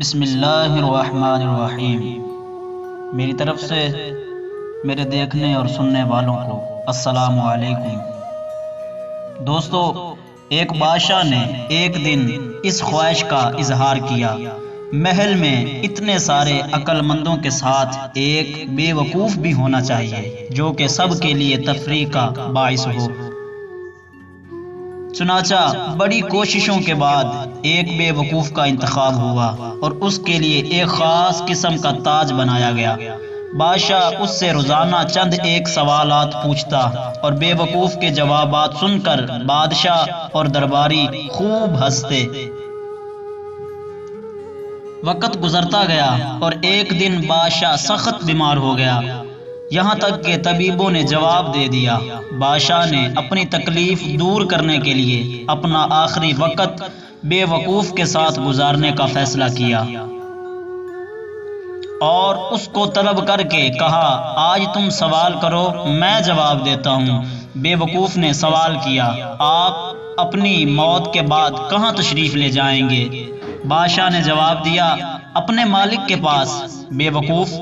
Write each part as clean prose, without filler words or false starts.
بسم اللہ الرحمن الرحیم۔ میری طرف سے میرے دیکھنے اور سننے والوں کو السلام علیکم۔ دوستو، ایک بادشاہ نے ایک دن اس خواہش کا اظہار کیا، محل میں اتنے سارے عقل مندوں کے ساتھ ایک بے وقوف بھی ہونا چاہیے جو کہ سب کے لیے تفریح کا باعث ہو۔ چنانچہ بڑی کوششوں کے بعد ایک بے وقوف کا انتخاب ہوا اور اس کے لیے ایک خاص قسم کا تاج بنایا گیا۔ بادشاہ اس سے روزانہ چند ایک سوالات پوچھتا اور بے وقوف کے جوابات سن کر بادشاہ اور درباری خوب ہنستے۔ وقت گزرتا گیا اور ایک دن بادشاہ سخت بیمار ہو گیا، یہاں تک کہ طبیبوں نے جواب دے دیا۔ بادشاہ نے اپنی تکلیف دور کرنے کے لیے اپنا آخری وقت بے وقوف کے ساتھ گزارنے کا فیصلہ کیا اور اس کو طلب کر کے کہا، آج تم سوال کرو، میں جواب دیتا ہوں۔ بے وقوف نے سوال کیا، آپ اپنی موت کے بعد کہاں تشریف لے جائیں گے؟ بادشاہ نے جواب دیا، اپنے مالک کے پاس۔ بے وقوف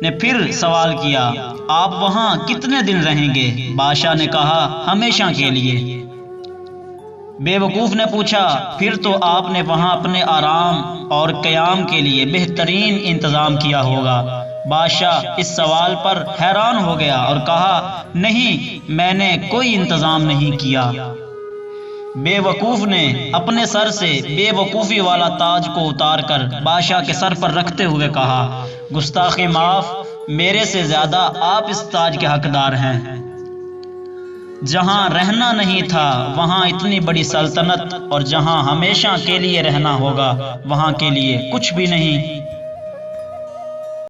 نے پھر سوال کیا، آپ وہاں کتنے دن رہیں گے؟ بادشاہ نے کہا، ہمیشہ کے لیے۔ بے وقوف نے پوچھا، پھر تو آپ نے وہاں اپنے آرام اور قیام کے لیے بہترین انتظام کیا ہوگا۔ بادشاہ اس سوال پر حیران ہو گیا اور کہا، نہیں، میں نے کوئی انتظام نہیں کیا۔ بے وقوف نے اپنے سر سے بے وقوفی والا تاج کو اتار کر بادشاہ کے سر پر رکھتے ہوئے کہا، گستاخی معاف، میرے سے زیادہ آپ اس تاج کے حقدار ہیں۔ جہاں رہنا نہیں تھا وہاں اتنی بڑی سلطنت، اور جہاں ہمیشہ کے لیے رہنا ہوگا وہاں کے لیے کچھ بھی نہیں۔